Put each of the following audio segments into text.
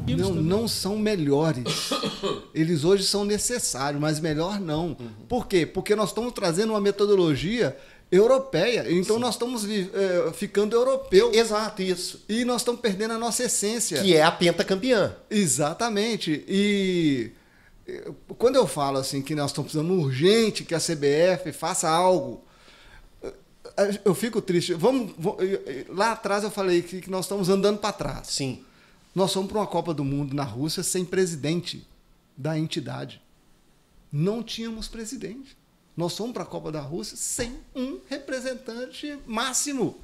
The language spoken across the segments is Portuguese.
Não são melhores. Eles hoje são necessários, mas melhor não. Por quê? Porque nós estamos trazendo uma metodologia europeia. Então nós estamos ficando europeu. Exato, isso. E nós estamos perdendo a nossa essência. Que é a pentacampeã. Exatamente. E quando eu falo assim que nós estamos precisando urgente que a CBF faça algo, eu fico triste. Lá atrás eu falei que nós estamos andando para trás. Sim. Nós fomos para uma Copa do Mundo na Rússia sem presidente da entidade. Não tínhamos presidente. Nós fomos para a Copa da Rússia sem um representante máximo.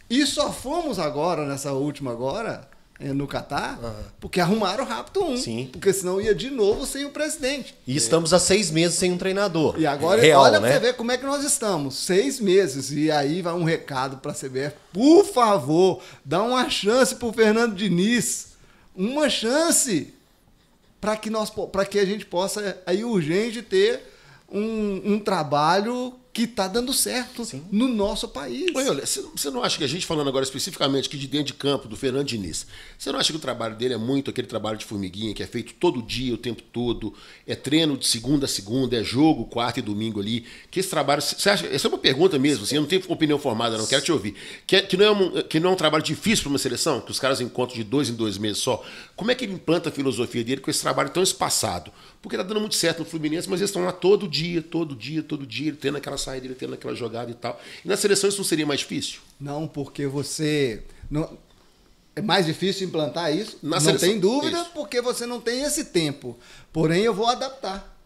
E só fomos agora, nessa última agora, no Catar, porque arrumaram rápido um. Sim. Porque senão ia de novo sem o presidente. E estamos há 6 meses sem um treinador. E agora, real, olha né? para você ver como é que nós estamos. 6 meses. E aí vai um recado para a CBF. Por favor, dá uma chance para o Fernando Diniz. Uma chance para que a gente possa, aí urgente, ter um trabalho que está dando certo no nosso país. Olha, você não acha que a gente, falando agora especificamente aqui de dentro de campo, do Fernando Diniz, você não acha que o trabalho dele é muito aquele trabalho de formiguinha, que é feito todo dia, o tempo todo, é treino de segunda a segunda, é jogo, quarta e domingo ali, que esse trabalho, você acha, essa é uma pergunta mesmo, assim, eu não tenho opinião formada, não quero te ouvir, que não é um trabalho difícil para uma seleção, que os caras encontram de 2 em 2 meses só, como é que ele implanta a filosofia dele com esse trabalho tão espaçado? Porque tá dando muito certo no Fluminense, mas eles estão lá todo dia, ele tendo aquela saída, ele tendo aquela jogada e tal. E na seleção isso não seria mais difícil? Não, porque você... Não, é mais difícil implantar isso, não seleção, tem dúvida, isso. porque você não tem esse tempo. Porém, eu vou adaptar.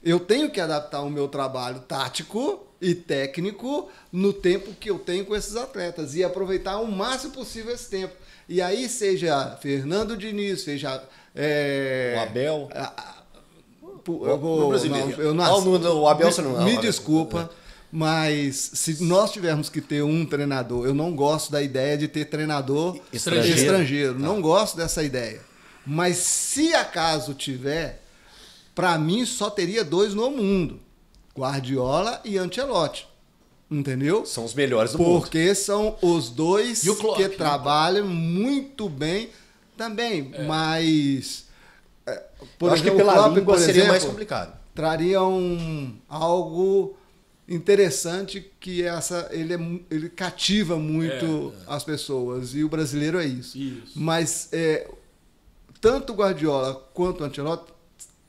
Eu tenho que adaptar o meu trabalho tático e técnico no tempo que eu tenho com esses atletas e aproveitar o máximo possível esse tempo. E aí, seja Fernando Diniz, seja... O Abel... o Abel você não... Me desculpa, mas se nós tivermos que ter um treinador, eu não gosto da ideia de ter treinador estrangeiro. Não gosto dessa ideia. Mas se acaso tiver, para mim só teria 2 no mundo: Guardiola e Ancelotti. Entendeu? São os melhores do mundo. Porque são os 2 Klopp, que trabalham muito bem também, mas... Eu acho que pela língua seria mais complicado. Traria algo interessante que ele cativa muito as pessoas. E o brasileiro é isso. Mas tanto o Guardiola quanto o Ancelotti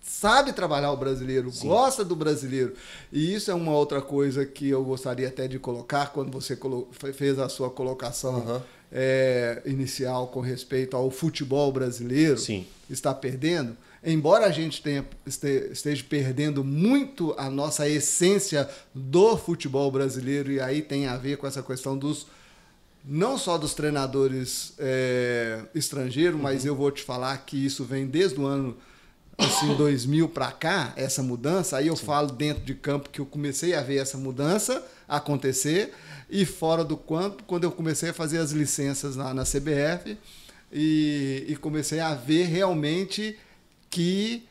sabe trabalhar o brasileiro, gosta do brasileiro. E isso é uma outra coisa que eu gostaria até de colocar quando você fez a sua colocação inicial com respeito ao futebol brasileiro. Sim. Está perdendo. Embora a gente esteja perdendo muito a nossa essência do futebol brasileiro, e aí tem a ver com essa questão não só dos treinadores estrangeiros, mas eu vou te falar que isso vem desde o ano 2000 para cá, essa mudança. Aí eu falo dentro de campo que eu comecei a ver essa mudança acontecer, e fora do campo, quando eu comecei a fazer as licenças na CBF e comecei a ver realmente que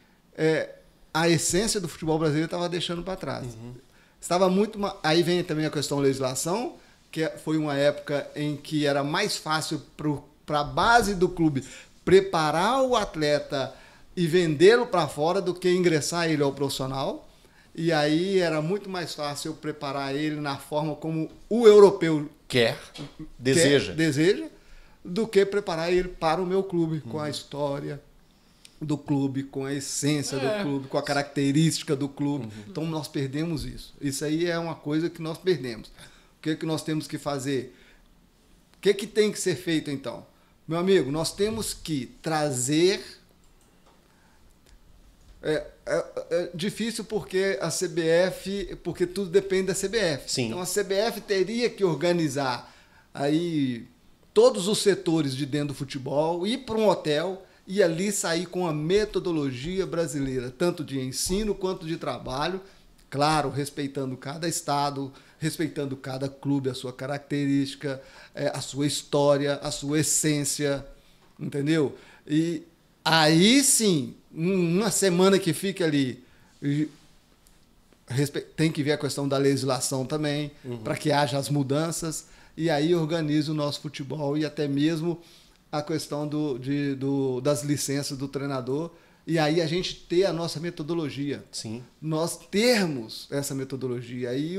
a essência do futebol brasileiro estava deixando para trás. Estava muito... Aí vem também a questão da legislação, que foi uma época em que era mais fácil para a base do clube preparar o atleta e vendê-lo para fora do que ingressar ele ao profissional. E aí era muito mais fácil eu preparar ele na forma como o europeu deseja, do que preparar ele para o meu clube, com a história do clube, com a essência do clube, com a característica do clube. Então nós perdemos isso. Isso aí é uma coisa que nós perdemos. O que nós temos que fazer? O que tem que ser feito então? Meu amigo, nós temos que trazer... É difícil porque a CBF, porque tudo depende da CBF. Sim. Então a CBF teria que organizar aí todos os setores de dentro do futebol, ir para um hotel e ali sair com a metodologia brasileira, tanto de ensino quanto de trabalho, claro, respeitando cada estado, respeitando cada clube, a sua característica, a sua história, a sua essência, entendeu? E aí sim, uma semana que fica ali, tem que ver a questão da legislação também, para que haja as mudanças, e aí organiza o nosso futebol e até mesmo a questão das licenças do treinador e aí a gente ter a nossa metodologia. Sim. Nós termos essa metodologia. Aí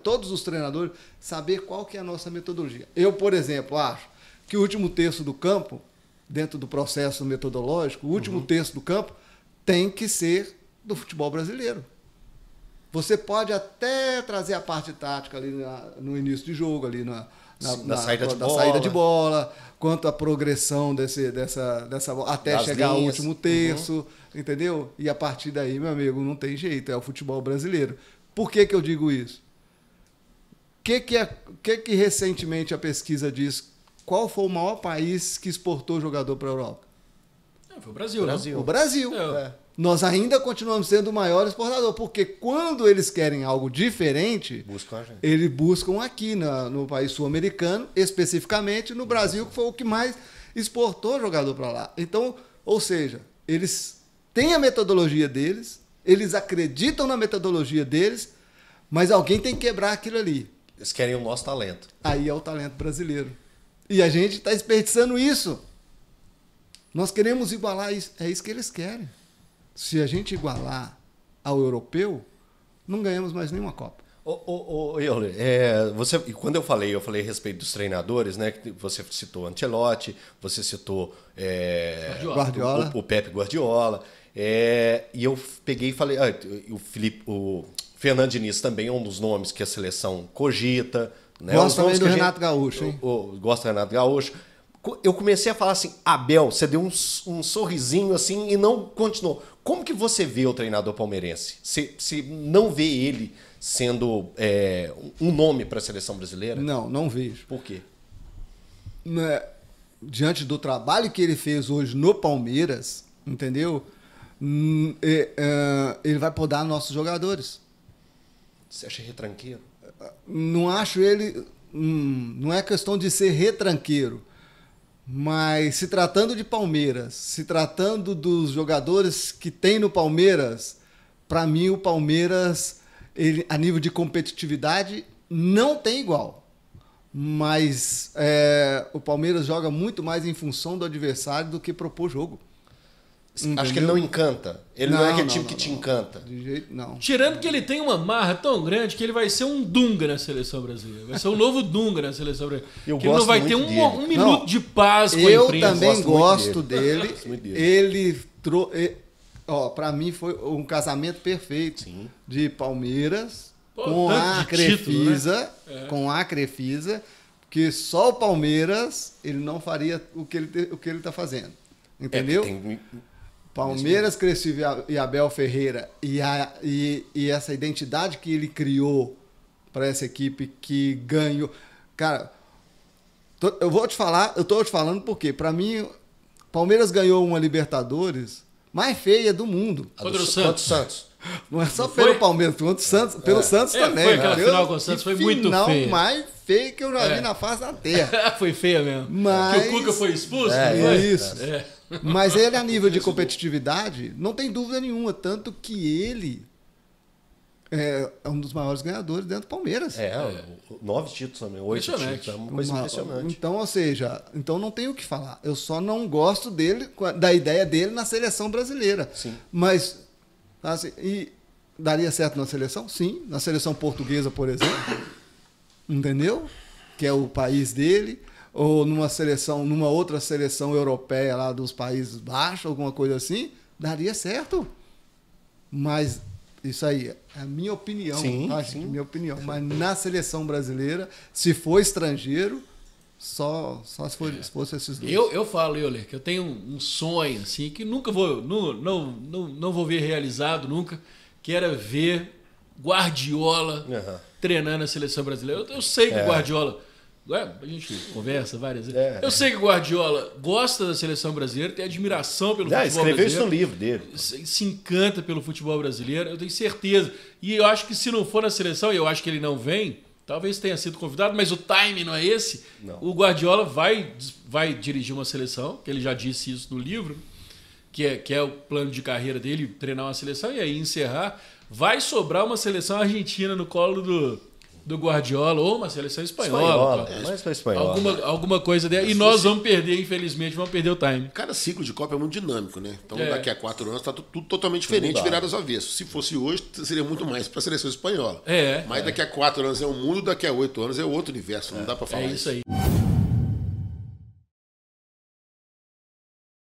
todos os treinadores saber qual que é a nossa metodologia. Eu, por exemplo, acho que o último terço do campo, dentro do processo metodológico, o último terço do campo tem que ser do futebol brasileiro. Você pode até trazer a parte tática ali no início de jogo, ali na saída de bola, quanto à progressão dessa bola, até das chegar linhas. Ao último terço, entendeu? E a partir daí, meu amigo, não tem jeito, é o futebol brasileiro. Por que eu digo isso? Que recentemente a pesquisa diz? Qual foi o maior país que exportou jogador para a Europa? Foi o Brasil, né? O Brasil. Nós ainda continuamos sendo o maior exportador, porque quando eles querem algo diferente, eles buscam aqui no país sul-americano, especificamente no Brasil, que foi o que mais exportou jogador para lá. Então, ou seja, eles têm a metodologia deles, eles acreditam na metodologia deles, mas alguém tem que quebrar aquilo ali. Eles querem o nosso talento. Aí é o talento brasileiro. E a gente está desperdiçando isso. Nós queremos igualar isso. É isso que eles querem. Se a gente igualar ao europeu, não ganhamos mais nenhuma Copa. Euler, quando eu falei a respeito dos treinadores, né? Você citou Ancelotti, você citou Guardiola. O Pepe Guardiola. E eu peguei e falei, o Fernando Diniz também é um dos nomes que a seleção cogita. Né? Gosta também do Renato Gaúcho, hein? Gosta do Renato Gaúcho. Eu comecei a falar assim, Abel, você deu um sorrisinho assim e não continuou. Como que você vê o treinador palmeirense? Você não vê ele sendo um nome para a seleção brasileira? Não vejo. Por quê? Diante do trabalho que ele fez hoje no Palmeiras, entendeu? Ele vai podar nossos jogadores. Você acha retranqueiro? Não acho ele... não é questão de ser retranqueiro. Mas se tratando de Palmeiras, se tratando dos jogadores que tem no Palmeiras, para mim o Palmeiras, ele, a nível de competitividade, não tem igual. Mas o Palmeiras joga muito mais em função do adversário do que propor jogo. Entendeu? Acho que ele não encanta. Ele não é aquele time que te encanta. De jeito não. Tirando que ele tem uma marra tão grande que ele vai ser um Dunga na seleção brasileira. Vai ser um novo Dunga na seleção brasileira. Que ele não vai ter um minuto de paz com a imprensa. Eu também gosto dele. Ele para mim foi um casamento perfeito. Sim. De Palmeiras com a Crefisa, né? Com a Crefisa, porque só o Palmeiras ele não faria o que ele está fazendo. Entendeu? Palmeiras, Crefisa e Abel Ferreira e essa identidade que ele criou para essa equipe que ganhou. Cara, eu estou te falando porque, para mim, Palmeiras ganhou uma Libertadores mais feia do mundo. Contra o Santos. Não é só pelo Palmeiras, pelo Santos também. Foi aquela final com o Santos, foi muito feia. Final mais feia que eu já vi na face da terra. Foi feia mesmo. Mas... Que o Cuca foi expulso? Isso. Mas ele, a nível de competitividade, não tem dúvida nenhuma. Tanto que ele é um dos maiores ganhadores dentro do Palmeiras. 9 títulos também, 8 títulos. É uma coisa impressionante. Então, ou seja, não tenho o que falar. Eu só não gosto da ideia dele na seleção brasileira. Sim. Mas, assim, daria certo na seleção? Sim. Na seleção portuguesa, por exemplo. Entendeu? Que é o país dele. Ou numa outra seleção europeia lá dos Países Baixos, alguma coisa assim, daria certo. Mas isso aí é a minha opinião, sim, tá, gente? Minha opinião. Mas na seleção brasileira, se for estrangeiro, só se fosse esses dois. Eu falo, Euler, que eu tenho um sonho assim, que nunca vou, não vou ver realizado nunca, que era ver Guardiola treinando a seleção brasileira. Eu sei que Guardiola... A gente conversa várias vezes. Eu sei que o Guardiola gosta da seleção brasileira, tem admiração pelo futebol brasileiro. Escreveu isso no livro dele. Se encanta pelo futebol brasileiro, eu tenho certeza. E eu acho que se não for na seleção, e eu acho que ele não vem, talvez tenha sido convidado, mas o time não é esse. Não. O Guardiola vai dirigir uma seleção, que ele já disse isso no livro, que é o plano de carreira dele, treinar uma seleção e aí encerrar. Vai sobrar uma seleção argentina no colo do do Guardiola ou uma seleção espanhola. Mais para espanhola. Alguma coisa dela. E nós vamos perder, infelizmente, vamos perder o time. Cada ciclo de Copa é muito dinâmico, né? Então daqui a 4 anos está tudo totalmente diferente, virado aos avessos. Se fosse hoje, seria muito mais para a seleção espanhola. Mas daqui a 4 anos é um mundo, daqui a 8 anos é outro universo. Não dá para falar isso aí.